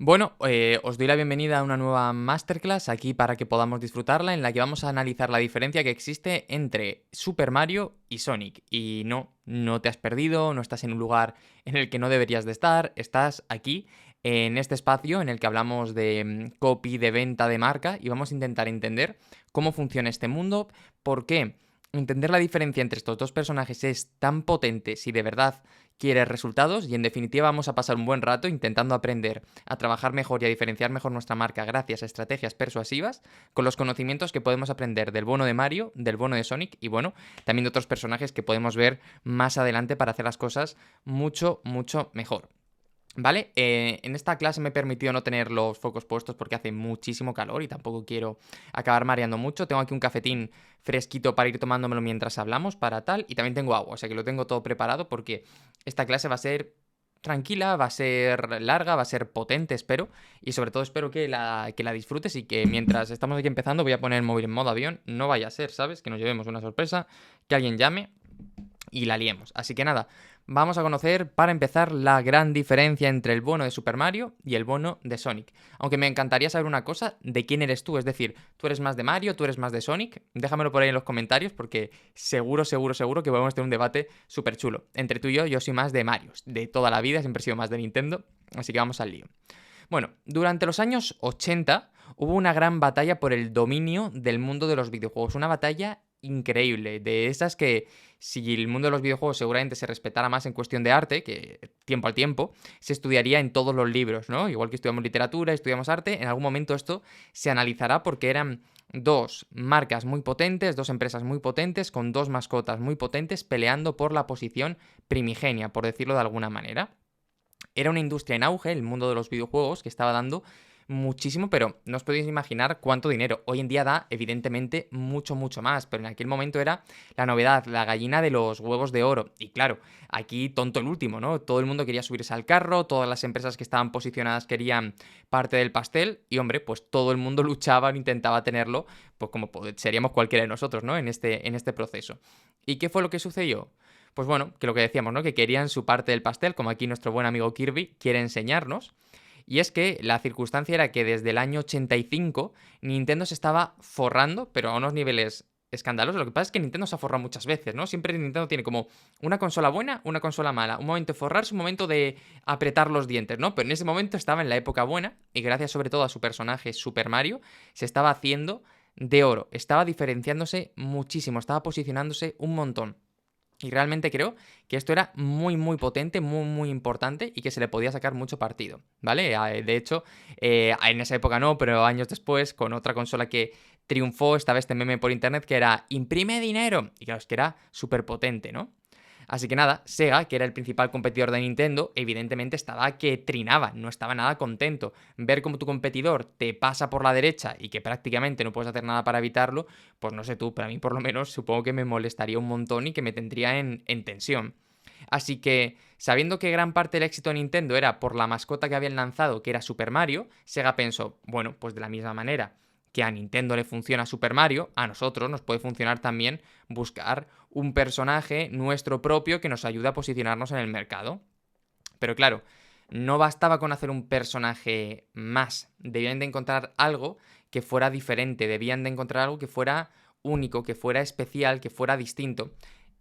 Bueno, os doy la bienvenida a una nueva masterclass aquí para que podamos disfrutarla, en la que vamos a analizar la diferencia que existe entre Super Mario y Sonic. Y no, no te has perdido, no estás en un lugar en el que no deberías de estar, estás aquí en este espacio en el que hablamos de copy, de venta, de marca, y vamos a intentar entender cómo funciona este mundo, por qué entender la diferencia entre estos dos personajes es tan potente si de verdad quieres resultados, y en definitiva vamos a pasar un buen rato intentando aprender a trabajar mejor y a diferenciar mejor nuestra marca gracias a estrategias persuasivas, con los conocimientos que podemos aprender del bono de Mario, del bono de Sonic y bueno, también de otros personajes que podemos ver más adelante para hacer las cosas mucho, mucho mejor. ¿Vale? En esta clase me he permitido no tener los focos puestos porque hace muchísimo calor y tampoco quiero acabar mareando mucho. Tengo aquí un cafetín fresquito para ir tomándomelo mientras hablamos, para tal, y también tengo agua, o sea que lo tengo todo preparado porque esta clase va a ser tranquila, va a ser larga, va a ser potente, espero, y sobre todo espero que la disfrutes y que mientras estamos aquí empezando voy a poner el móvil en modo avión, no vaya a ser, ¿sabes? Que nos llevemos una sorpresa, que alguien llame y la liemos. Así que nada, vamos a conocer para empezar la gran diferencia entre el bono de Super Mario y el bono de Sonic. Aunque me encantaría saber una cosa, de quién eres tú, es decir, ¿tú eres más de Mario, tú eres más de Sonic? Déjamelo por ahí en los comentarios porque seguro, seguro, seguro que podemos tener un debate súper chulo. Entre tú y yo soy más de Mario, de toda la vida, siempre he sido más de Nintendo, así que vamos al lío. Bueno, durante los años 80 hubo una gran batalla por el dominio del mundo de los videojuegos, una batalla increíble, de esas que si el mundo de los videojuegos seguramente se respetara más en cuestión de arte, que tiempo al tiempo, se estudiaría en todos los libros, ¿no? Igual que estudiamos literatura, estudiamos arte, en algún momento esto se analizará porque eran dos marcas muy potentes, dos empresas muy potentes, con dos mascotas muy potentes peleando por la posición primigenia, por decirlo de alguna manera. Era una industria en auge, el mundo de los videojuegos, que estaba dando muchísimo, pero no os podéis imaginar cuánto dinero. Hoy en día da, evidentemente, mucho, mucho más, pero en aquel momento era la novedad, la gallina de los huevos de oro. Y claro, aquí tonto el último, ¿no? Todo el mundo quería subirse al carro, todas las empresas que estaban posicionadas querían parte del pastel, y hombre, pues todo el mundo luchaba, intentaba tenerlo, pues como seríamos cualquiera de nosotros, ¿no? En este proceso. ¿Y qué fue lo que sucedió? Pues bueno, que lo que decíamos, ¿no? Que querían su parte del pastel, como aquí nuestro buen amigo Kirby quiere enseñarnos. Y es que la circunstancia era que desde el año 85 Nintendo se estaba forrando, pero a unos niveles escandalosos. Lo que pasa es que Nintendo se ha forrado muchas veces, ¿no? Siempre Nintendo tiene como una consola buena, una consola mala. Un momento de forrarse, un momento de apretar los dientes, ¿no? Pero en ese momento estaba en la época buena y gracias sobre todo a su personaje Super Mario se estaba haciendo de oro. Estaba diferenciándose muchísimo, estaba posicionándose un montón. Y realmente creo que esto era muy, muy potente, muy, muy importante y que se le podía sacar mucho partido, ¿vale? De hecho, en esa época no, pero años después, con otra consola que triunfó, estaba este meme por internet que era imprime dinero. Y claro, es que era súper potente, ¿no? Así que nada, Sega, que era el principal competidor de Nintendo, evidentemente estaba que trinaba, no estaba nada contento. Ver cómo tu competidor te pasa por la derecha y que prácticamente no puedes hacer nada para evitarlo, pues no sé tú, pero a mí por lo menos supongo que me molestaría un montón y que me tendría en tensión. Así que, sabiendo que gran parte del éxito de Nintendo era por la mascota que habían lanzado, que era Super Mario, Sega pensó, bueno, pues de la misma manera que a Nintendo le funciona Super Mario, a nosotros nos puede funcionar también buscar un personaje nuestro propio que nos ayude a posicionarnos en el mercado. Pero claro, no bastaba con hacer un personaje más, debían de encontrar algo que fuera diferente, debían de encontrar algo que fuera único, que fuera especial, que fuera distinto.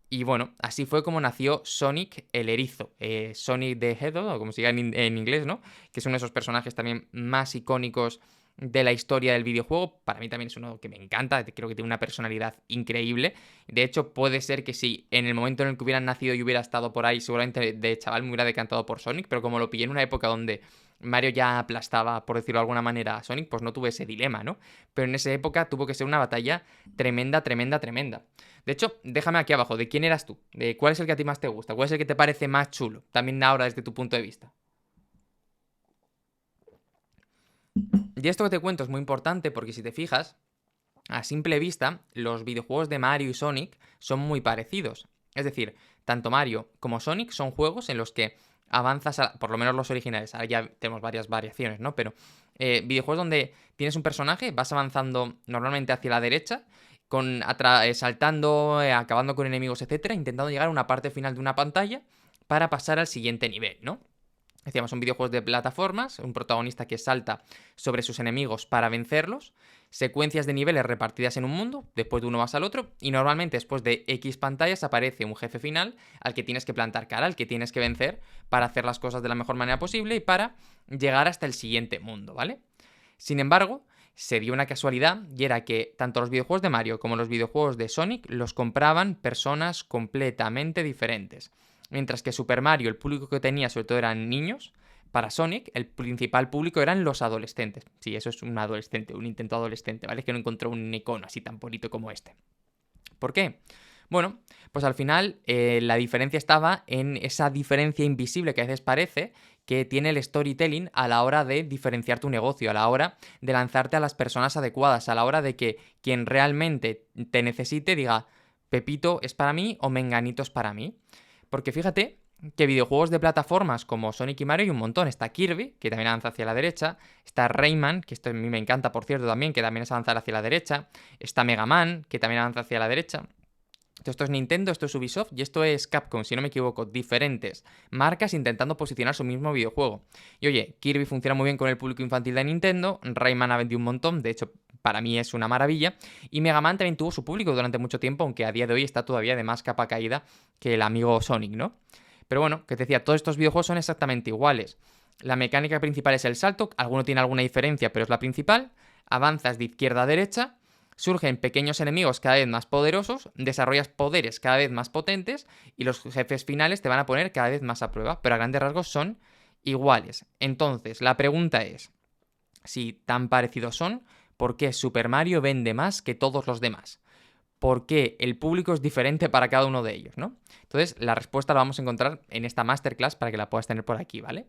Y bueno, así fue como nació Sonic el Erizo. Sonic the Hedgehog, o como se diga en inglés, ¿no? Que es uno de esos personajes también más icónicos de la historia del videojuego. Para mí también es uno que me encanta, creo que tiene una personalidad increíble. De hecho, puede ser que si en el momento en el que hubieran nacido y hubiera estado por ahí, seguramente de chaval me hubiera decantado por Sonic, pero como lo pillé en una época donde Mario ya aplastaba, por decirlo de alguna manera, a Sonic, pues no tuve ese dilema, ¿no? Pero en esa época tuvo que ser una batalla tremenda, tremenda, tremenda. De hecho, déjame aquí abajo, ¿de quién eras tú? ¿De cuál es el que a ti más te gusta? ¿Cuál es el que te parece más chulo? También ahora desde tu punto de vista. Y esto que te cuento es muy importante porque si te fijas, a simple vista, los videojuegos de Mario y Sonic son muy parecidos. Es decir, tanto Mario como Sonic son juegos en los que avanzas, por lo menos los originales, ahora ya tenemos varias variaciones, ¿no? Pero videojuegos donde tienes un personaje, vas avanzando normalmente hacia la derecha, saltando, acabando con enemigos, etcétera, intentando llegar a una parte final de una pantalla para pasar al siguiente nivel, ¿no? Decíamos, son videojuegos de plataformas, un protagonista que salta sobre sus enemigos para vencerlos, secuencias de niveles repartidas en un mundo, después de uno vas al otro, y normalmente después de X pantallas aparece un jefe final al que tienes que plantar cara, al que tienes que vencer para hacer las cosas de la mejor manera posible y para llegar hasta el siguiente mundo, ¿vale? Sin embargo, se dio una casualidad y era que tanto los videojuegos de Mario como los videojuegos de Sonic los compraban personas completamente diferentes. Mientras que Super Mario, el público que tenía sobre todo eran niños, para Sonic el principal público eran los adolescentes. Sí, eso es un adolescente, un intento adolescente, ¿vale? Es que no encontró un icono así tan bonito como este. ¿Por qué? Bueno, pues al final la diferencia estaba en esa diferencia invisible que a veces parece que tiene el storytelling a la hora de diferenciar tu negocio, a la hora de lanzarte a las personas adecuadas, a la hora de que quien realmente te necesite diga, Pepito es para mí o Menganito es para mí. Porque fíjate que videojuegos de plataformas como Sonic y Mario hay un montón. Está Kirby, que también avanza hacia la derecha. Está Rayman, que esto a mí me encanta, por cierto, también, que también es avanzar hacia la derecha. Está Mega Man, que también avanza hacia la derecha. Esto es Nintendo, esto es Ubisoft y esto es Capcom, si no me equivoco, diferentes marcas intentando posicionar su mismo videojuego. Y oye, Kirby funciona muy bien con el público infantil de Nintendo, Rayman ha vendido un montón, de hecho, para mí es una maravilla, y Mega Man también tuvo su público durante mucho tiempo, aunque a día de hoy está todavía de más capa caída que el amigo Sonic, ¿no? Pero bueno, que te decía, todos estos videojuegos son exactamente iguales. La mecánica principal es el salto, alguno tiene alguna diferencia, pero es la principal. Avanzas de izquierda a derecha, surgen pequeños enemigos cada vez más poderosos, desarrollas poderes cada vez más potentes y los jefes finales te van a poner cada vez más a prueba, pero a grandes rasgos son iguales. Entonces, la pregunta es, si tan parecidos son, ¿por qué Super Mario vende más que todos los demás? ¿Por qué el público es diferente para cada uno de ellos, ¿no? Entonces, la respuesta la vamos a encontrar en esta masterclass para que la puedas tener por aquí, ¿vale?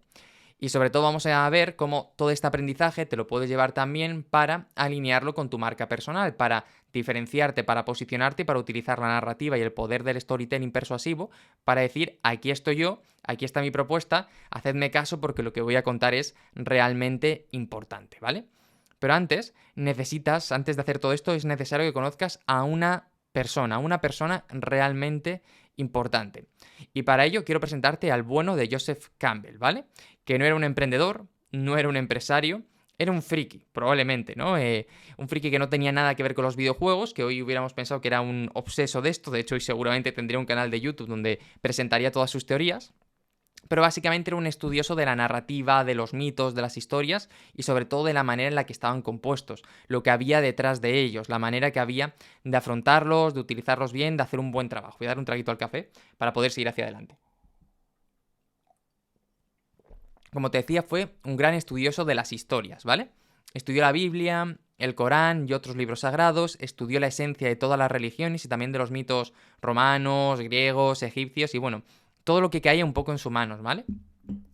Y sobre todo vamos a ver cómo todo este aprendizaje te lo puedes llevar también para alinearlo con tu marca personal, para diferenciarte, para posicionarte y para utilizar la narrativa y el poder del storytelling persuasivo para decir, aquí estoy yo, aquí está mi propuesta, hacedme caso porque lo que voy a contar es realmente importante, ¿vale? Pero antes, antes de hacer todo esto, es necesario que conozcas a una persona realmente importante. Y para ello quiero presentarte al bueno de Joseph Campbell, ¿vale? Que no era un emprendedor, no era un empresario, era un friki, probablemente, ¿no? Un friki que no tenía nada que ver con los videojuegos, que hoy hubiéramos pensado que era un obseso de esto, de hecho hoy seguramente tendría un canal de YouTube donde presentaría todas sus teorías. Pero básicamente era un estudioso de la narrativa, de los mitos, de las historias y sobre todo de la manera en la que estaban compuestos, lo que había detrás de ellos, la manera que había de afrontarlos, de utilizarlos bien, de hacer un buen trabajo. Voy a dar un traguito al café para poder seguir hacia adelante. Como te decía, fue un gran estudioso de las historias, ¿vale? Estudió la Biblia, el Corán y otros libros sagrados, estudió la esencia de todas las religiones y también de los mitos romanos, griegos, egipcios y bueno, todo lo que caía un poco en sus manos, ¿vale?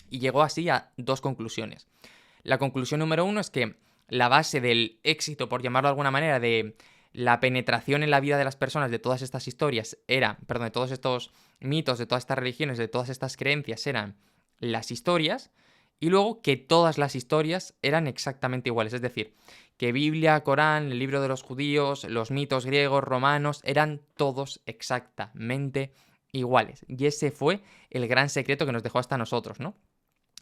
Y llegó así a dos conclusiones. La conclusión número uno es que la base del éxito, por llamarlo de alguna manera, de la penetración en la vida de las personas de todas estas historias de todos estos mitos, de todas estas religiones, de todas estas creencias eran las historias y luego que todas las historias eran exactamente iguales, es decir, que Biblia, Corán, el libro de los judíos, los mitos griegos, romanos, eran todos exactamente iguales. Y ese fue el gran secreto que nos dejó hasta nosotros, ¿no?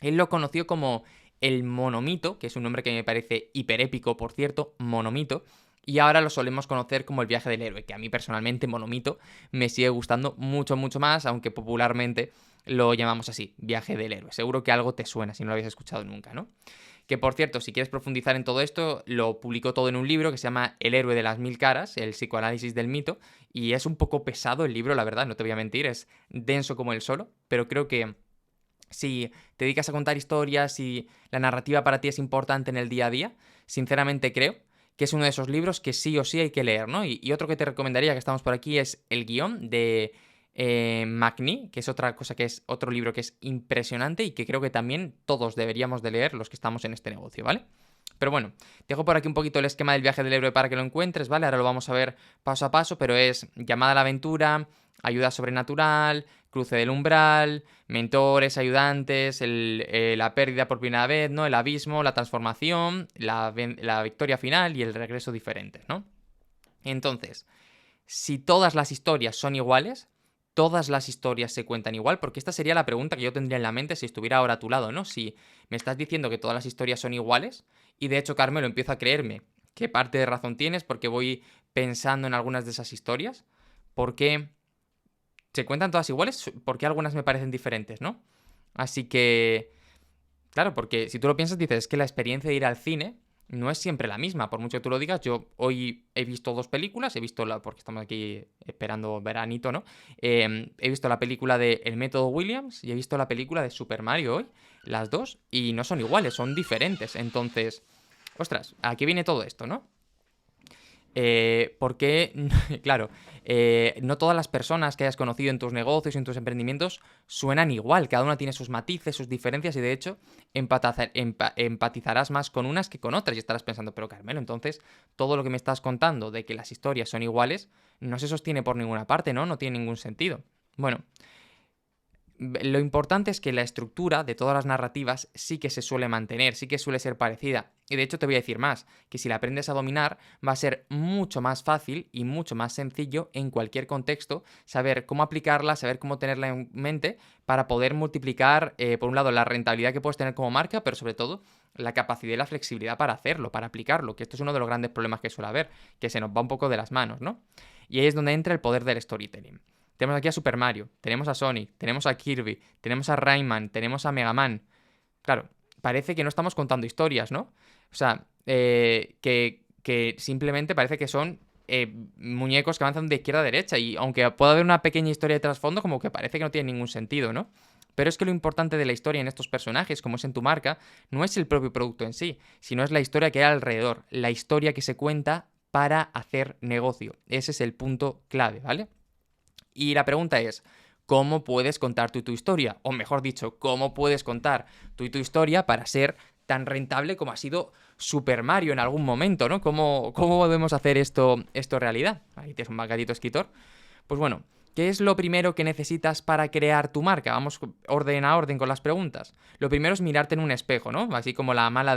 Él lo conoció como el monomito, que es un nombre que me parece hiperépico, por cierto, monomito, y ahora lo solemos conocer como el viaje del héroe, que a mí personalmente monomito me sigue gustando mucho, mucho más, aunque popularmente lo llamamos así, viaje del héroe. Seguro que algo te suena si no lo habéis escuchado nunca, ¿no? Que por cierto, si quieres profundizar en todo esto, lo publicó todo en un libro que se llama El héroe de las mil caras, el psicoanálisis del mito, y es un poco pesado el libro, la verdad, no te voy a mentir, es denso como el solo, pero creo que si te dedicas a contar historias y la narrativa para ti es importante en el día a día, sinceramente creo que es uno de esos libros que sí o sí hay que leer, ¿no? Y otro que te recomendaría, que estamos por aquí, es el guión de Magni, que es otra cosa que es otro libro que es impresionante y que creo que también todos deberíamos de leer los que estamos en este negocio, ¿vale? Pero bueno, te dejo por aquí un poquito el esquema del viaje del héroe para que lo encuentres, ¿vale? Ahora lo vamos a ver paso a paso, pero es llamada a la aventura, ayuda sobrenatural, cruce del umbral, mentores, ayudantes, la pérdida por primera vez, ¿no? El abismo, la transformación, la victoria final y el regreso diferente, ¿no? Entonces, si todas las historias son iguales, todas las historias se cuentan igual? Porque esta sería la pregunta que yo tendría en la mente si estuviera ahora a tu lado, ¿no? Si me estás diciendo que todas las historias son iguales y de hecho, Carmelo, empiezo a creerme que parte de razón tienes porque voy pensando en algunas de esas historias, ¿por qué se cuentan todas iguales? ¿Por qué algunas me parecen diferentes, no? Así que, claro, porque si tú lo piensas, dices, es que la experiencia de ir al cine no es siempre la misma, por mucho que tú lo digas. Yo hoy he visto dos películas, porque estamos aquí esperando veranito, ¿no? He visto la película de El Método Williams y he visto la película de Super Mario hoy, las dos, y no son iguales, son diferentes. Entonces, ostras, ¿a qué viene todo esto, no? Porque, claro, no todas las personas que hayas conocido en tus negocios y en tus emprendimientos suenan igual. Cada una tiene sus matices, sus diferencias y de hecho empatizarás más con unas que con otras y estarás pensando, pero Carmelo, entonces todo lo que me estás contando de que las historias son iguales no se sostiene por ninguna parte, ¿no? No tiene ningún sentido. Bueno, lo importante es que la estructura de todas las narrativas sí que se suele mantener, sí que suele ser parecida. Y de hecho te voy a decir más, que si la aprendes a dominar va a ser mucho más fácil y mucho más sencillo en cualquier contexto saber cómo aplicarla, saber cómo tenerla en mente para poder multiplicar, por un lado, la rentabilidad que puedes tener como marca, pero sobre todo la capacidad y la flexibilidad para hacerlo, para aplicarlo, que esto es uno de los grandes problemas que suele haber, que se nos va un poco de las manos, ¿no? Y ahí es donde entra el poder del storytelling. Tenemos aquí a Super Mario, tenemos a Sonic, tenemos a Kirby, tenemos a Rayman, tenemos a Mega Man. Claro, parece que no estamos contando historias, ¿no? O sea, que simplemente parece que son muñecos que avanzan de izquierda a derecha y aunque pueda haber una pequeña historia de trasfondo, como que parece que no tiene ningún sentido, ¿no? Pero es que lo importante de la historia en estos personajes, como es en tu marca, no es el propio producto en sí, sino es la historia que hay alrededor, la historia que se cuenta para hacer negocio. Ese es el punto clave, ¿vale? Y la pregunta es, ¿cómo puedes contar tú tu historia? O mejor dicho, ¿cómo puedes contar tú y tu historia para ser tan rentable como ha sido Super Mario en algún momento, ¿no? ¿Cómo podemos hacer esto realidad? Ahí tienes un gatito escritor. Pues bueno, ¿qué es lo primero que necesitas para crear tu marca? Vamos orden a orden con las preguntas. Lo primero es mirarte en un espejo, ¿no? Así como la mala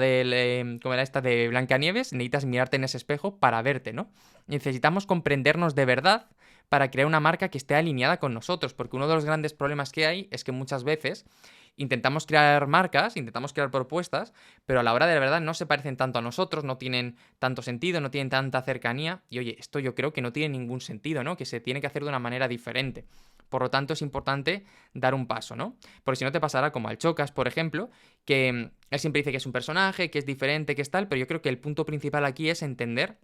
como era esta de Blancanieves, necesitas mirarte en ese espejo para verte, ¿no? Necesitamos comprendernos de verdad para crear una marca que esté alineada con nosotros, porque uno de los grandes problemas que hay es que muchas veces intentamos crear marcas, intentamos crear propuestas, pero a la hora de la verdad no se parecen tanto a nosotros, no tienen tanto sentido, no tienen tanta cercanía. Y oye, esto yo creo que no tiene ningún sentido, ¿no? Que se tiene que hacer de una manera diferente. Por lo tanto, es importante dar un paso, ¿no? Porque si no te pasará como al Chocas, por ejemplo, que él siempre dice que es un personaje, que es diferente, que es tal, pero yo creo que el punto principal aquí es entender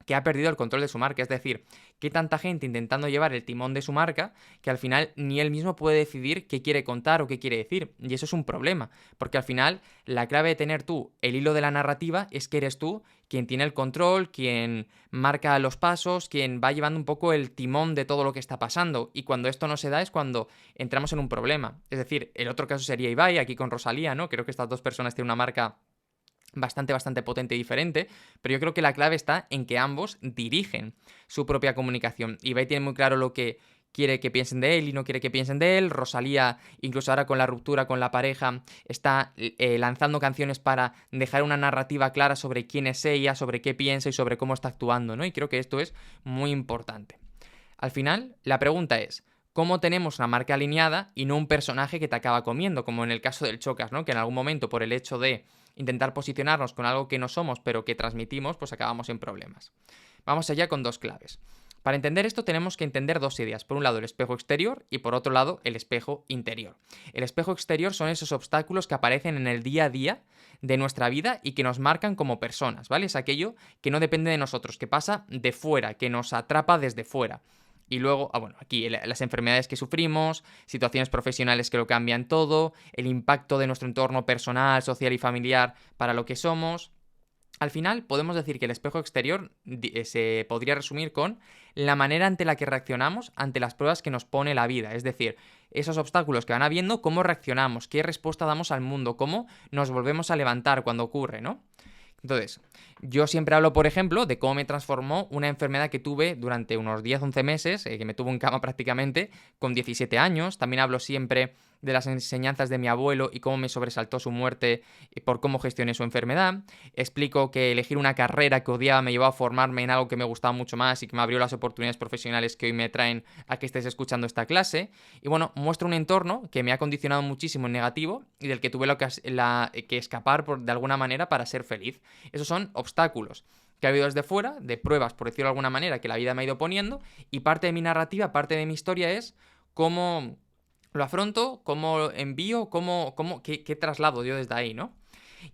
que ha perdido el control de su marca, es decir, que tanta gente intentando llevar el timón de su marca que al final ni él mismo puede decidir qué quiere contar o qué quiere decir, y eso es un problema, porque al final la clave de tener tú el hilo de la narrativa es que eres tú quien tiene el control, quien marca los pasos, quien va llevando un poco el timón de todo lo que está pasando, y cuando esto no se da es cuando entramos en un problema, es decir, el otro caso sería Ibai, aquí con Rosalía, ¿no? Creo que estas dos personas tienen una marca bastante potente y diferente, pero yo creo que la clave está en que ambos dirigen su propia comunicación. Ibai tiene muy claro lo que quiere que piensen de él y no quiere que piensen de él. Rosalía, incluso ahora con la ruptura con la pareja, está lanzando canciones para dejar una narrativa clara sobre quién es ella, sobre qué piensa y sobre cómo está actuando, ¿no? Y creo que esto es muy importante. Al final, la pregunta es, ¿cómo tenemos una marca alineada y no un personaje que te acaba comiendo? Como en el caso del Chocas, ¿no? Que en algún momento, por el hecho de intentar posicionarnos con algo que no somos, pero que transmitimos, pues acabamos en problemas. Vamos allá con dos claves. Para entender esto tenemos que entender dos ideas. Por un lado el espejo exterior y por otro lado el espejo interior. El espejo exterior son esos obstáculos que aparecen en el día a día de nuestra vida y que nos marcan como personas, ¿vale? Es aquello que no depende de nosotros, que pasa de fuera, que nos atrapa desde fuera. Y luego, bueno, aquí las enfermedades que sufrimos, situaciones profesionales que lo cambian todo, el impacto de nuestro entorno personal, social y familiar para lo que somos. Al final, podemos decir que el espejo exterior se podría resumir con la manera ante la que reaccionamos ante las pruebas que nos pone la vida. Es decir, esos obstáculos que van habiendo, cómo reaccionamos, qué respuesta damos al mundo, cómo nos volvemos a levantar cuando ocurre, ¿no? Entonces, yo siempre hablo, por ejemplo, de cómo me transformó una enfermedad que tuve durante unos 10-11 meses, que me tuvo en cama prácticamente, con 17 años. También hablo siempre de las enseñanzas de mi abuelo y cómo me sobresaltó su muerte y por cómo gestioné su enfermedad. Explico que elegir una carrera que odiaba me llevó a formarme en algo que me gustaba mucho más y que me abrió las oportunidades profesionales que hoy me traen a que estés escuchando esta clase. Y bueno, muestro un entorno que me ha condicionado muchísimo en negativo y del que tuve que escapar de alguna manera para ser feliz. Esos son obstáculos que ha habido desde fuera, de pruebas, por decirlo de alguna manera, que la vida me ha ido poniendo, y parte de mi narrativa, parte de mi historia es cómo lo afronto, cómo envío, qué traslado yo desde ahí, ¿no?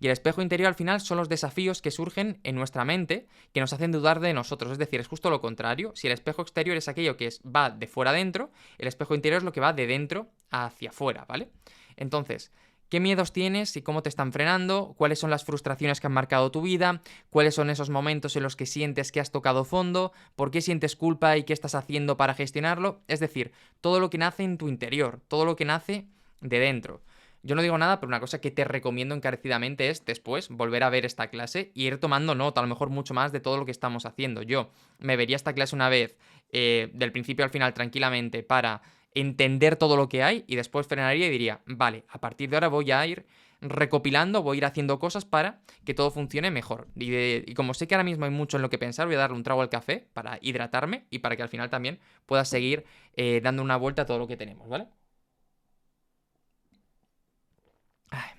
Y el espejo interior al final son los desafíos que surgen en nuestra mente que nos hacen dudar de nosotros. Es decir, es justo lo contrario. Si el espejo exterior es aquello que va de fuera adentro, el espejo interior es lo que va de dentro hacia afuera, ¿vale? Entonces, ¿qué miedos tienes y cómo te están frenando? ¿Cuáles son las frustraciones que han marcado tu vida? ¿Cuáles son esos momentos en los que sientes que has tocado fondo? ¿Por qué sientes culpa y qué estás haciendo para gestionarlo? Es decir, todo lo que nace en tu interior, todo lo que nace de dentro. Yo no digo nada, pero una cosa que te recomiendo encarecidamente es después volver a ver esta clase y ir tomando nota, a lo mejor mucho más de todo lo que estamos haciendo. Yo me vería esta clase una vez, del principio al final tranquilamente, para entender todo lo que hay y después frenaría y diría, vale, a partir de ahora voy a ir recopilando, voy a ir haciendo cosas para que todo funcione mejor. Y como sé que ahora mismo hay mucho en lo que pensar, voy a darle un trago al café para hidratarme y para que al final también pueda seguir dando una vuelta a todo lo que tenemos, ¿vale?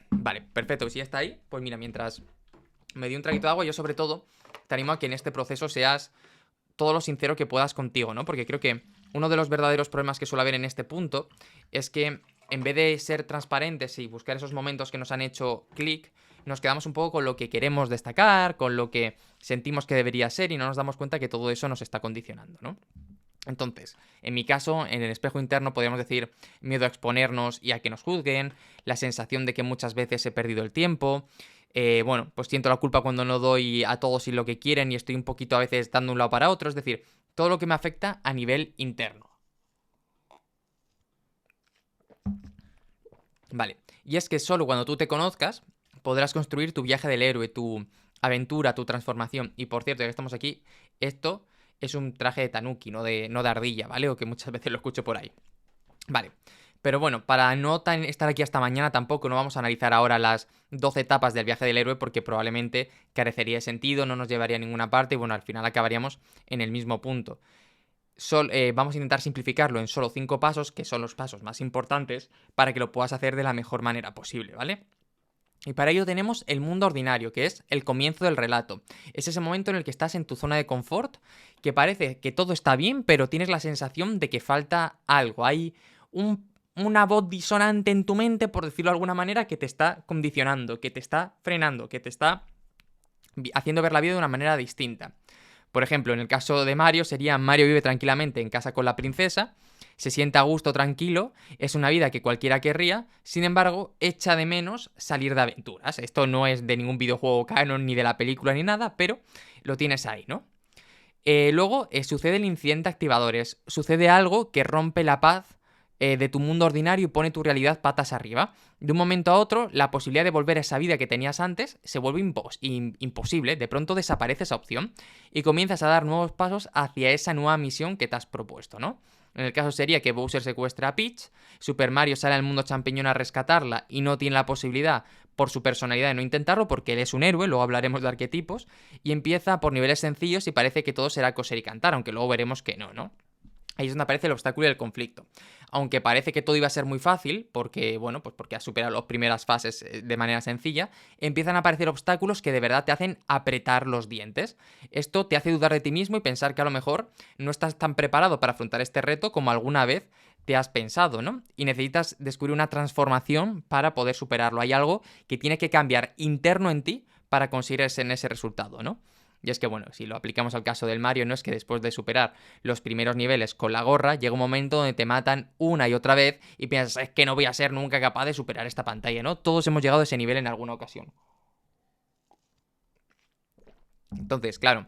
Vale, perfecto. Si ya está ahí, pues mira, mientras me di un traguito de agua, yo sobre todo te animo a que en este proceso seas todo lo sincero que puedas contigo, ¿no? Porque creo que uno de los verdaderos problemas que suele haber en este punto es que en vez de ser transparentes y buscar esos momentos que nos han hecho clic, nos quedamos un poco con lo que queremos destacar, con lo que sentimos que debería ser y no nos damos cuenta que todo eso nos está condicionando, ¿no? Entonces, en mi caso, en el espejo interno podríamos decir miedo a exponernos y a que nos juzguen, la sensación de que muchas veces he perdido el tiempo, bueno, pues siento la culpa cuando no doy a todos y lo que quieren y estoy un poquito a veces dando un lado para otro, es decir, todo lo que me afecta a nivel interno. Vale, y es que solo cuando tú te conozcas podrás construir tu viaje del héroe, tu aventura, tu transformación. Y por cierto, ya que estamos aquí, esto es un traje de tanuki, no de ardilla, ¿vale? O que muchas veces lo escucho por ahí. Vale, pero bueno, para no estar aquí hasta mañana tampoco, no vamos a analizar ahora las 12 etapas del viaje del héroe porque probablemente carecería de sentido, no nos llevaría a ninguna parte y bueno, al final acabaríamos en el mismo punto. Vamos a intentar simplificarlo en solo 5 pasos, que son los pasos más importantes, para que lo puedas hacer de la mejor manera posible, ¿vale? Y para ello tenemos el mundo ordinario, que es el comienzo del relato. Es ese momento en el que estás en tu zona de confort, que parece que todo está bien, pero tienes la sensación de que falta algo. Hay una voz disonante en tu mente, por decirlo de alguna manera, que te está condicionando, que te está frenando, que te está haciendo ver la vida de una manera distinta. Por ejemplo, en el caso de Mario sería Mario vive tranquilamente en casa con la princesa, se siente a gusto tranquilo, es una vida que cualquiera querría, sin embargo, echa de menos salir de aventuras. Esto no es de ningún videojuego canon ni de la película ni nada, pero lo tienes ahí, ¿no? Luego sucede el incidente activadores, sucede algo que rompe la paz de tu mundo ordinario y pone tu realidad patas arriba. De un momento a otro, la posibilidad de volver a esa vida que tenías antes se vuelve imposible. De pronto desaparece esa opción y comienzas a dar nuevos pasos hacia esa nueva misión que te has propuesto, ¿no? En el caso sería que Bowser secuestra a Peach, Super Mario sale al mundo champiñón a rescatarla y no tiene la posibilidad por su personalidad de no intentarlo porque él es un héroe, luego hablaremos de arquetipos, y empieza por niveles sencillos y parece que todo será coser y cantar, aunque luego veremos que no, ¿no? Ahí es donde aparece el obstáculo y el conflicto. Aunque parece que todo iba a ser muy fácil, porque, bueno, pues porque has superado las primeras fases de manera sencilla, empiezan a aparecer obstáculos que de verdad te hacen apretar los dientes. Esto te hace dudar de ti mismo y pensar que a lo mejor no estás tan preparado para afrontar este reto como alguna vez te has pensado, ¿no? Y necesitas descubrir una transformación para poder superarlo. Hay algo que tiene que cambiar interno en ti para conseguir ese resultado, ¿no? Y es que, bueno, si lo aplicamos al caso del Mario, no es que después de superar los primeros niveles con la gorra, llega un momento donde te matan una y otra vez y piensas, es que no voy a ser nunca capaz de superar esta pantalla, ¿no? Todos hemos llegado a ese nivel en alguna ocasión. Entonces, claro,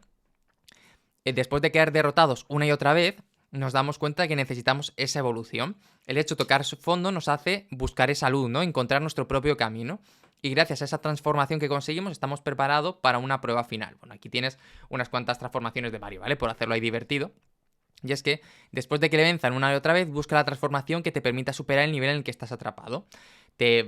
después de quedar derrotados una y otra vez, nos damos cuenta de que necesitamos esa evolución. El hecho de tocar fondo nos hace buscar esa luz, ¿no? Encontrar nuestro propio camino. Y gracias a esa transformación que conseguimos, estamos preparados para una prueba final. Bueno, aquí tienes unas cuantas transformaciones de Mario, ¿vale? Por hacerlo ahí divertido. Y es que, después de que le venzan una y otra vez, busca la transformación que te permita superar el nivel en el que estás atrapado.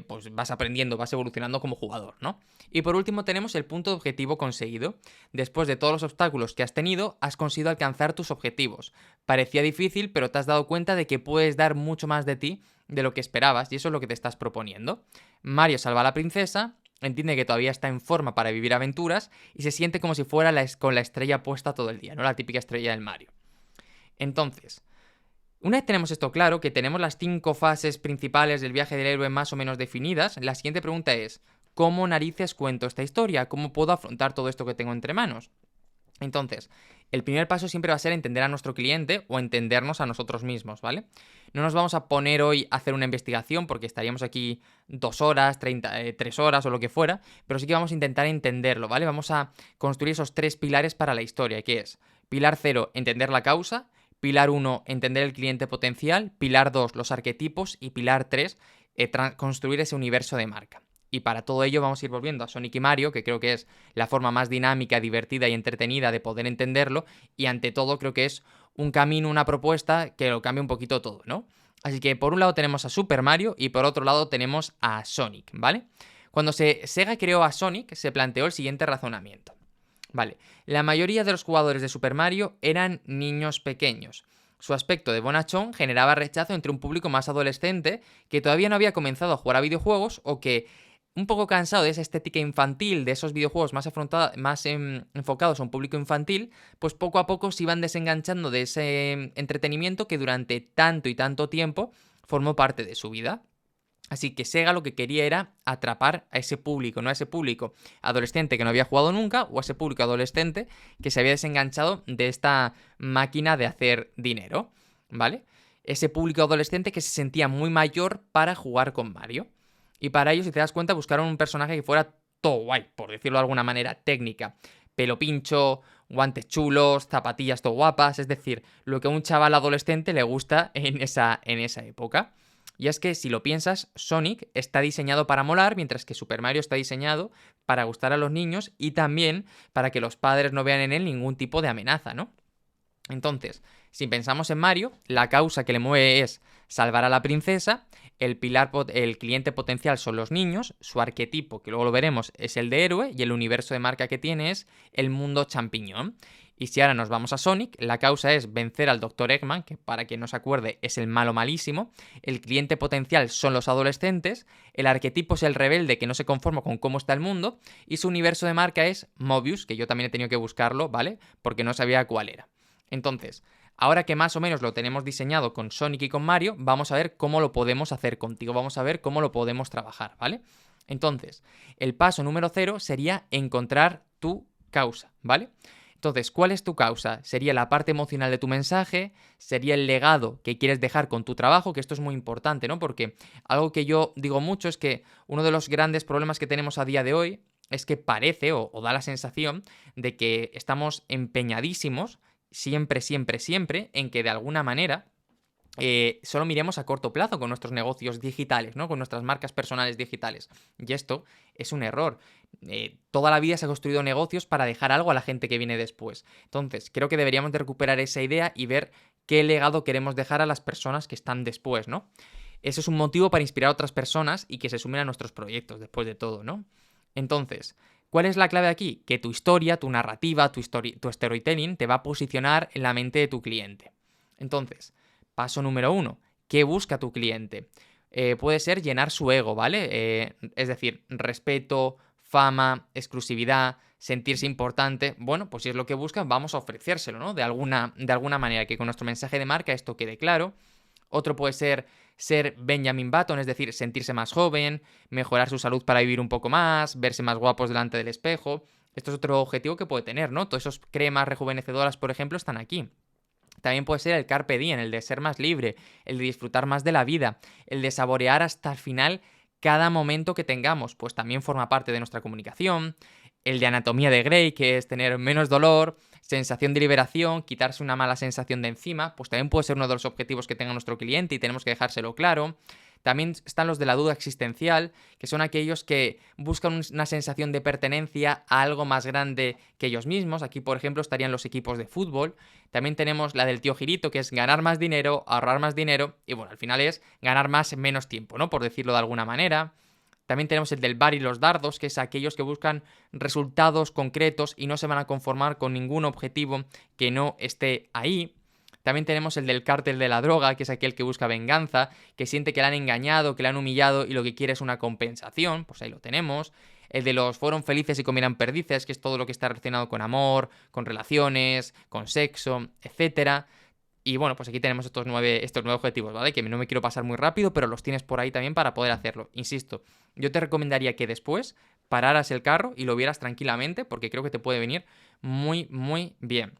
Pues vas aprendiendo, vas evolucionando como jugador, ¿no? Y por último tenemos el punto de objetivo conseguido. Después de todos los obstáculos que has tenido, has conseguido alcanzar tus objetivos. Parecía difícil, pero te has dado cuenta de que puedes dar mucho más de ti de lo que esperabas, y eso es lo que te estás proponiendo. Mario salva a la princesa, entiende que todavía está en forma para vivir aventuras, y se siente como si fuera con la estrella puesta todo el día, ¿no? La típica estrella del Mario. Entonces, una vez tenemos esto claro, que tenemos las 5 fases principales del viaje del héroe más o menos definidas, la siguiente pregunta es, ¿cómo narices cuento esta historia? ¿Cómo puedo afrontar todo esto que tengo entre manos? Entonces, el primer paso siempre va a ser entender a nuestro cliente o entendernos a nosotros mismos, ¿vale? No nos vamos a poner hoy a hacer una investigación porque estaríamos aquí 2 horas, 3 horas o lo que fuera, pero sí que vamos a intentar entenderlo, ¿vale? Vamos a construir esos 3 pilares para la historia, que es pilar 0, entender la causa, pilar 1, entender el cliente potencial, pilar 2, los arquetipos y pilar 3, construir ese universo de marca. Y para todo ello vamos a ir volviendo a Sonic y Mario, que creo que es la forma más dinámica, divertida y entretenida de poder entenderlo, y ante todo creo que es un camino, una propuesta que lo cambia un poquito todo, ¿no? Así que por un lado tenemos a Super Mario y por otro lado tenemos a Sonic, ¿vale? Cuando Sega creó a Sonic, se planteó el siguiente razonamiento. Vale, la mayoría de los jugadores de Super Mario eran niños pequeños. Su aspecto de bonachón generaba rechazo entre un público más adolescente que todavía no había comenzado a jugar a videojuegos o que, un poco cansado de esa estética infantil, de esos videojuegos más enfocados a un público infantil, pues poco a poco se iban desenganchando de ese entretenimiento que durante tanto y tanto tiempo formó parte de su vida. Así que Sega lo que quería era atrapar a ese público, no a ese público adolescente que no había jugado nunca o a ese público adolescente que se había desenganchado de esta máquina de hacer dinero, ¿vale? Ese público adolescente que se sentía muy mayor para jugar con Mario. Y para ello, si te das cuenta, buscaron un personaje que fuera todo guay, por decirlo de alguna manera técnica. Pelo pincho, guantes chulos, zapatillas todo guapas, es decir, lo que a un chaval adolescente le gusta en esa época. Y es que si lo piensas, Sonic está diseñado para molar, mientras que Super Mario está diseñado para gustar a los niños y también para que los padres no vean en él ningún tipo de amenaza, ¿no? Entonces, si pensamos en Mario, la causa que le mueve es salvar a la princesa, el cliente potencial son los niños, su arquetipo, que luego lo veremos, es el de héroe y el universo de marca que tiene es el mundo champiñón. Y si ahora nos vamos a Sonic, la causa es vencer al Dr. Eggman, que para quien no se acuerde es el malo malísimo, el cliente potencial son los adolescentes, el arquetipo es el rebelde que no se conforma con cómo está el mundo, y su universo de marca es Mobius, que yo también he tenido que buscarlo, ¿vale? Porque no sabía cuál era. Entonces, ahora que más o menos lo tenemos diseñado con Sonic y con Mario, vamos a ver cómo lo podemos hacer contigo, vamos a ver cómo lo podemos trabajar, ¿vale? Entonces, el paso número 0 sería encontrar tu causa, ¿vale? Entonces, ¿cuál es tu causa? ¿Sería la parte emocional de tu mensaje? ¿Sería el legado que quieres dejar con tu trabajo? Que esto es muy importante, ¿no? Porque algo que yo digo mucho es que uno de los grandes problemas que tenemos a día de hoy es que parece o da la sensación de que estamos empeñadísimos siempre, siempre, siempre en que de alguna manera solo miremos a corto plazo con nuestros negocios digitales, ¿no? Con nuestras marcas personales digitales. Y esto es un error. Toda la vida se ha construido negocios para dejar algo a la gente que viene después. Entonces, creo que deberíamos de recuperar esa idea y ver qué legado queremos dejar a las personas que están después, ¿no? Eso es un motivo para inspirar a otras personas y que se sumen a nuestros proyectos, después de todo, ¿no? Entonces, ¿cuál es la clave aquí? Que tu historia, tu narrativa, tu storytelling te va a posicionar en la mente de tu cliente. Entonces, paso número 1. ¿Qué busca tu cliente? Puede ser llenar su ego, ¿vale? Es decir, respeto, fama, exclusividad, sentirse importante. Bueno, pues si es lo que buscan, vamos a ofrecérselo, ¿no? De alguna manera, que con nuestro mensaje de marca esto quede claro. Otro puede ser Benjamin Button, es decir, sentirse más joven, mejorar su salud para vivir un poco más, verse más guapos delante del espejo. Esto es otro objetivo que puede tener, ¿no? Todos esos cremas rejuvenecedoras, por ejemplo, están aquí. También puede ser el carpe diem, el de ser más libre, el de disfrutar más de la vida, el de saborear hasta el final cada momento que tengamos, pues también forma parte de nuestra comunicación. El de anatomía de Grey, que es tener menos dolor, sensación de liberación, quitarse una mala sensación de encima, pues también puede ser uno de los objetivos que tenga nuestro cliente y tenemos que dejárselo claro. También están los de la duda existencial, que son aquellos que buscan una sensación de pertenencia a algo más grande que ellos mismos. Aquí, por ejemplo, estarían los equipos de fútbol. También tenemos la del tío Girito, que es ganar más dinero, ahorrar más dinero y bueno, al final es ganar más en menos tiempo, ¿no? Por decirlo de alguna manera. También tenemos el del bar y los dardos, que es aquellos que buscan resultados concretos y no se van a conformar con ningún objetivo que no esté ahí. También tenemos el del cártel de la droga, que es aquel que busca venganza, que siente que le han engañado, que le han humillado y lo que quiere es una compensación, pues ahí lo tenemos. El de los fueron felices y comieran perdices, que es todo lo que está relacionado con amor, con relaciones, con sexo, etcétera. Y bueno, pues aquí tenemos estos nueve objetivos, ¿vale? Que no me quiero pasar muy rápido, pero los tienes por ahí también para poder hacerlo. Insisto, yo te recomendaría que después pararas el carro y lo vieras tranquilamente, porque creo que te puede venir muy, muy bien.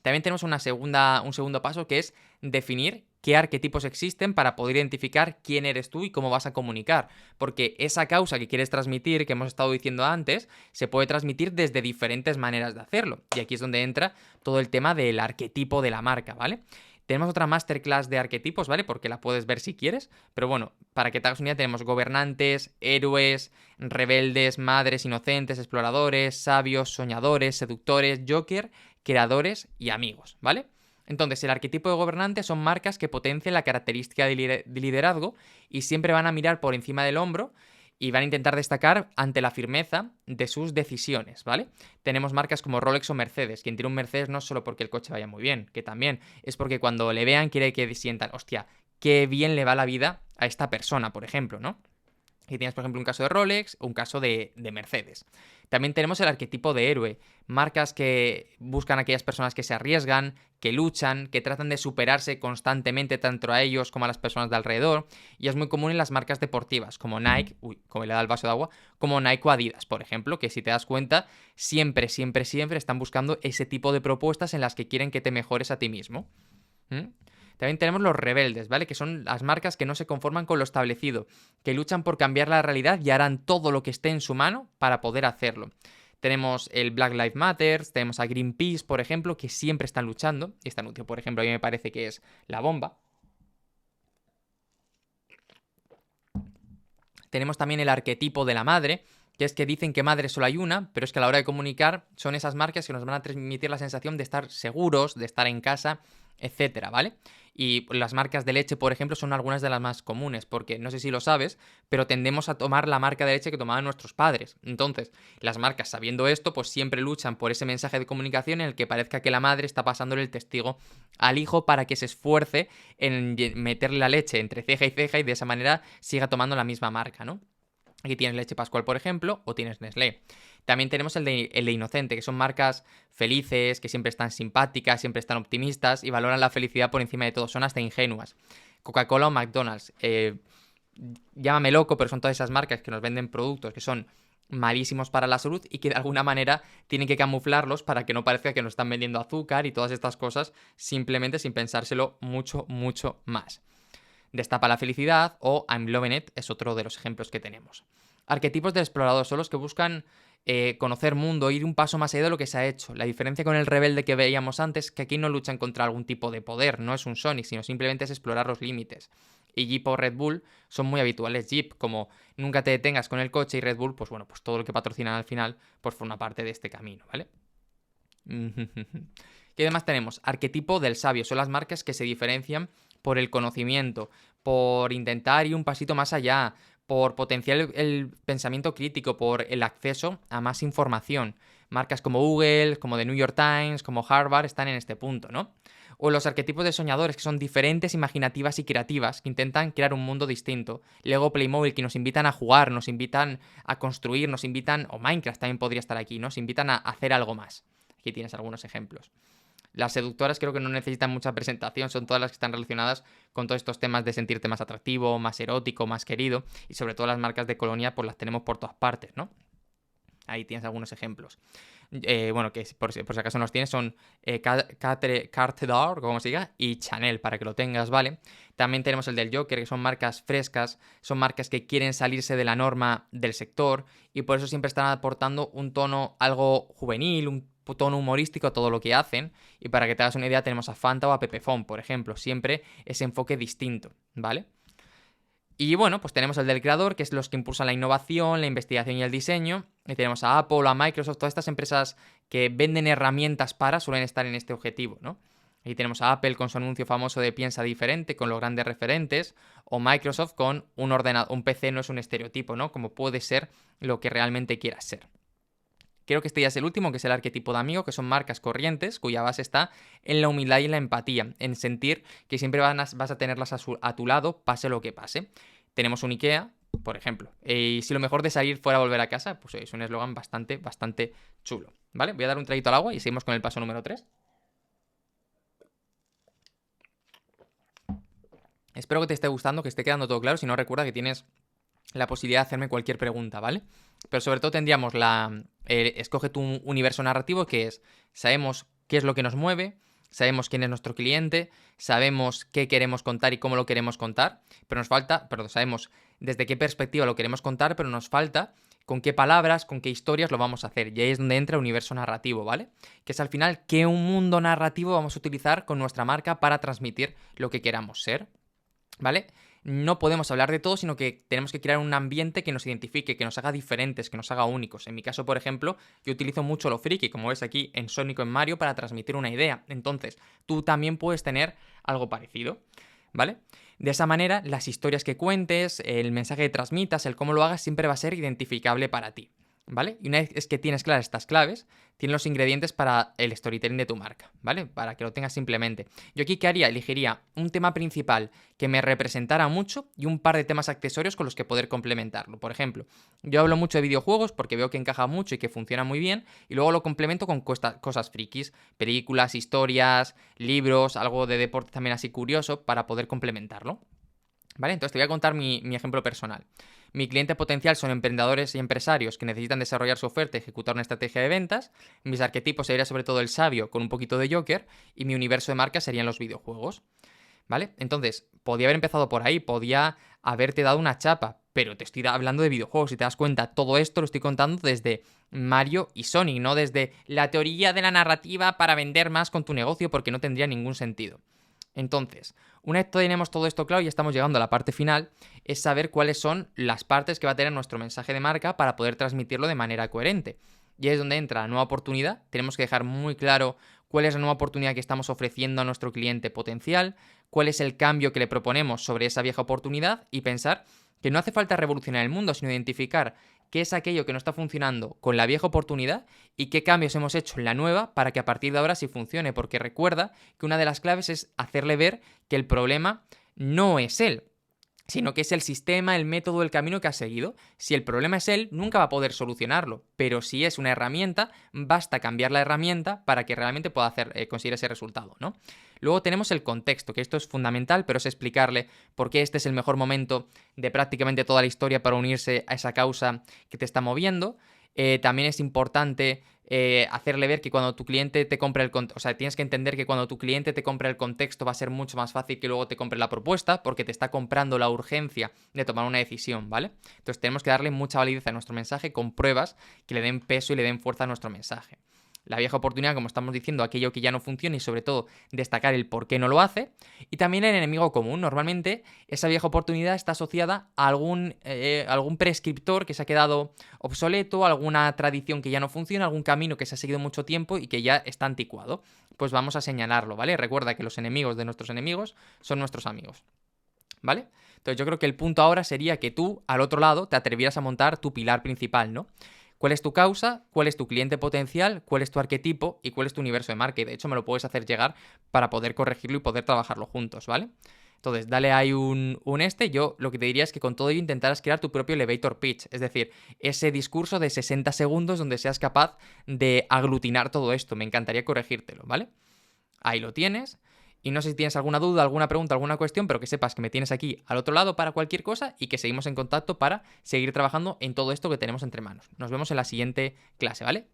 También tenemos un segundo paso que es definir qué arquetipos existen para poder identificar quién eres tú y cómo vas a comunicar. Porque esa causa que quieres transmitir, que hemos estado diciendo antes, se puede transmitir desde diferentes maneras de hacerlo. Y aquí es donde entra todo el tema del arquetipo de la marca, ¿vale? Tenemos otra masterclass de arquetipos, ¿vale? Porque la puedes ver si quieres. Pero bueno, para que te hagas una idea, tenemos gobernantes, héroes, rebeldes, madres inocentes, exploradores, sabios, soñadores, seductores, Joker, creadores y amigos, ¿vale? Entonces, el arquetipo de gobernante son marcas que potencian la característica de liderazgo y siempre van a mirar por encima del hombro y van a intentar destacar ante la firmeza de sus decisiones, ¿vale? Tenemos marcas como Rolex o Mercedes. Quien tiene un Mercedes no es solo porque el coche vaya muy bien, que también es porque cuando le vean quiere que sientan, hostia, qué bien le va la vida a esta persona, por ejemplo, ¿no? Aquí tienes, por ejemplo, un caso de Rolex o un caso de Mercedes. También tenemos el arquetipo de héroe, marcas que buscan a aquellas personas que se arriesgan, que luchan, que tratan de superarse constantemente tanto a ellos como a las personas de alrededor, y es muy común en las marcas deportivas, como Nike, como le da el vaso de agua, como Nike o Adidas, por ejemplo, que si te das cuenta, siempre, siempre, siempre están buscando ese tipo de propuestas en las que quieren que te mejores a ti mismo. ¿Mm? También tenemos los rebeldes, ¿vale? Que son las marcas que no se conforman con lo establecido, que luchan por cambiar la realidad y harán todo lo que esté en su mano para poder hacerlo. Tenemos el Black Lives Matter, tenemos a Greenpeace, por ejemplo, que siempre están luchando. Este anuncio, por ejemplo, a mí me parece que es la bomba. Tenemos también el arquetipo de la madre, que es que dicen que madre solo hay una, pero es que a la hora de comunicar son esas marcas que nos van a transmitir la sensación de estar seguros, de estar en casa, etcétera, ¿vale? Y las marcas de leche, por ejemplo, son algunas de las más comunes, porque no sé si lo sabes, pero tendemos a tomar la marca de leche que tomaban nuestros padres. Entonces, las marcas, sabiendo esto, pues siempre luchan por ese mensaje de comunicación en el que parezca que la madre está pasándole el testigo al hijo para que se esfuerce en meterle la leche entre ceja y ceja y de esa manera siga tomando la misma marca, ¿no? Aquí tienes Leche Pascual, por ejemplo, o tienes Nestlé. También tenemos el de Inocente, que son marcas felices, que siempre están simpáticas, siempre están optimistas y valoran la felicidad por encima de todo. Son hasta ingenuas. Coca-Cola o McDonald's. Llámame loco, pero son todas esas marcas que nos venden productos que son malísimos para la salud y que de alguna manera tienen que camuflarlos para que no parezca que nos están vendiendo azúcar y todas estas cosas simplemente sin pensárselo mucho, mucho más. Destapa la felicidad o I'm loving it es otro de los ejemplos que tenemos. Arquetipos de explorador son los que buscan conocer mundo, ir un paso más allá de lo que se ha hecho. La diferencia con el rebelde que veíamos antes es que aquí no luchan contra algún tipo de poder, no es un Sonic, sino simplemente es explorar los límites. Y Jeep o Red Bull son muy habituales. Jeep, como nunca te detengas con el coche, y Red Bull, pues bueno, pues todo lo que patrocinan al final, pues forma parte de este camino, ¿vale? ¿Qué demás tenemos? Arquetipo del sabio. Son las marcas que se diferencian por el conocimiento, por intentar ir un pasito más allá, por potenciar el pensamiento crítico, por el acceso a más información. Marcas como Google, como The New York Times, como Harvard están en este punto, ¿no? O los arquetipos de soñadores, que son diferentes, imaginativas y creativas, que intentan crear un mundo distinto. Lego, Playmobil, que nos invitan a jugar, nos invitan a construir, nos invitan, o Minecraft también podría estar aquí, nos invitan a hacer algo más. Aquí tienes algunos ejemplos. Las seductoras creo que no necesitan mucha presentación, son todas las que están relacionadas con todos estos temas de sentirte más atractivo, más erótico, más querido, y sobre todo las marcas de colonia pues las tenemos por todas partes, ¿no? Ahí tienes algunos ejemplos. Bueno, que por si acaso no los tienes, son Carte d'Or, como se diga, y Chanel, para que lo tengas, ¿vale? También tenemos el del Joker, que son marcas frescas, son marcas que quieren salirse de la norma del sector, y por eso siempre están aportando un tono algo juvenil, un tono humorístico a todo lo que hacen. Y para que te hagas una idea, tenemos a Fanta o a Pepefon, por ejemplo, siempre ese enfoque distinto, ¿vale? Y bueno, pues tenemos el del creador, que es los que impulsan la innovación, la investigación y el diseño. Y tenemos a Apple, a Microsoft, todas estas empresas que venden herramientas suelen estar en este objetivo, ¿no? Y tenemos a Apple con su anuncio famoso de piensa diferente, con los grandes referentes, o Microsoft con un PC no es un estereotipo, ¿no? Como puede ser lo que realmente quieras ser. Creo que este ya es el último, que es el arquetipo de amigo, que son marcas corrientes, cuya base está en la humildad y en la empatía, en sentir que siempre vas a tenerlas a tu lado, pase lo que pase. Tenemos un IKEA, por ejemplo, y si lo mejor de salir fuera a volver a casa, pues es un eslogan bastante chulo, ¿vale? Voy a dar un traguito al agua y seguimos con el paso número 3. Espero que te esté gustando, que esté quedando todo claro. Si no, recuerda que tienes la posibilidad de hacerme cualquier pregunta, ¿vale? Pero sobre todo tendríamos escoge tu universo narrativo, que es, sabemos qué es lo que nos mueve, sabemos quién es nuestro cliente, sabemos qué queremos contar y cómo lo queremos contar, pero sabemos desde qué perspectiva lo queremos contar, pero nos falta con qué palabras, con qué historias lo vamos a hacer. Y ahí es donde entra el universo narrativo, ¿vale? Que es al final qué un mundo narrativo vamos a utilizar con nuestra marca para transmitir lo que queramos ser, ¿vale? No podemos hablar de todo, sino que tenemos que crear un ambiente que nos identifique, que nos haga diferentes, que nos haga únicos. En mi caso, por ejemplo, yo utilizo mucho lo friki, como ves aquí en Sonic o en Mario, para transmitir una idea. Entonces, tú también puedes tener algo parecido, ¿vale? De esa manera, las historias que cuentes, el mensaje que transmitas, el cómo lo hagas, siempre va a ser identificable para ti, ¿vale? Y una vez que tienes claras estas claves, tienes los ingredientes para el storytelling de tu marca, ¿vale? Para que lo tengas simplemente. Yo aquí, ¿qué haría? Elegiría un tema principal que me representara mucho y un par de temas accesorios con los que poder complementarlo. Por ejemplo, yo hablo mucho de videojuegos porque veo que encaja mucho y que funciona muy bien, y luego lo complemento con cosas frikis, películas, historias, libros, algo de deporte también así curioso para poder complementarlo, ¿vale? Entonces te voy a contar mi ejemplo personal. Mi cliente potencial son emprendedores y empresarios que necesitan desarrollar su oferta y ejecutar una estrategia de ventas. Mis arquetipos serían sobre todo el sabio con un poquito de Joker, y mi universo de marca serían los videojuegos, ¿vale? Entonces, podía haber empezado por ahí, podía haberte dado una chapa, pero te estoy hablando de videojuegos. Si te das cuenta, todo esto lo estoy contando desde Mario y Sonic, no desde la teoría de la narrativa para vender más con tu negocio, porque no tendría ningún sentido. Entonces, una vez tenemos todo esto claro y estamos llegando a la parte final, es saber cuáles son las partes que va a tener nuestro mensaje de marca para poder transmitirlo de manera coherente. Y es donde entra la nueva oportunidad. Tenemos que dejar muy claro cuál es la nueva oportunidad que estamos ofreciendo a nuestro cliente potencial, cuál es el cambio que le proponemos sobre esa vieja oportunidad, y pensar que no hace falta revolucionar el mundo, sino identificar qué es aquello que no está funcionando con la vieja oportunidad y qué cambios hemos hecho en la nueva para que a partir de ahora sí funcione. Porque recuerda que una de las claves es hacerle ver que el problema no es él, sino que es el sistema, el método, el camino que ha seguido. Si el problema es él, nunca va a poder solucionarlo, pero si es una herramienta, basta cambiar la herramienta para que realmente pueda conseguir ese resultado, ¿no? Luego tenemos el contexto, que esto es fundamental, pero es explicarle por qué este es el mejor momento de prácticamente toda la historia para unirse a esa causa que te está moviendo. También es importante hacerle ver que cuando tu cliente te compre tienes que entender que cuando tu cliente te compre el contexto va a ser mucho más fácil que luego te compre la propuesta, porque te está comprando la urgencia de tomar una decisión, ¿vale? Entonces tenemos que darle mucha validez a nuestro mensaje con pruebas que le den peso y le den fuerza a nuestro mensaje. La vieja oportunidad, como estamos diciendo, aquello que ya no funciona, y sobre todo destacar el por qué no lo hace. Y también el enemigo común. Normalmente esa vieja oportunidad está asociada a algún prescriptor que se ha quedado obsoleto, alguna tradición que ya no funciona, algún camino que se ha seguido mucho tiempo y que ya está anticuado. Pues vamos a señalarlo, ¿vale? Recuerda que los enemigos de nuestros enemigos son nuestros amigos, ¿vale? Entonces yo creo que el punto ahora sería que tú, al otro lado, te atrevieras a montar tu pilar principal, ¿no? ¿Cuál es tu causa? ¿Cuál es tu cliente potencial? ¿Cuál es tu arquetipo? ¿Y cuál es tu universo de marca? Y de hecho me lo puedes hacer llegar para poder corregirlo y poder trabajarlo juntos, ¿vale? Entonces, dale ahí Yo lo que te diría es que con todo ello intentaras crear tu propio elevator pitch, es decir, ese discurso de 60 segundos donde seas capaz de aglutinar todo esto. Me encantaría corregírtelo, ¿vale? Ahí lo tienes. Y no sé si tienes alguna duda, alguna pregunta, alguna cuestión, pero que sepas que me tienes aquí al otro lado para cualquier cosa y que seguimos en contacto para seguir trabajando en todo esto que tenemos entre manos. Nos vemos en la siguiente clase, ¿vale?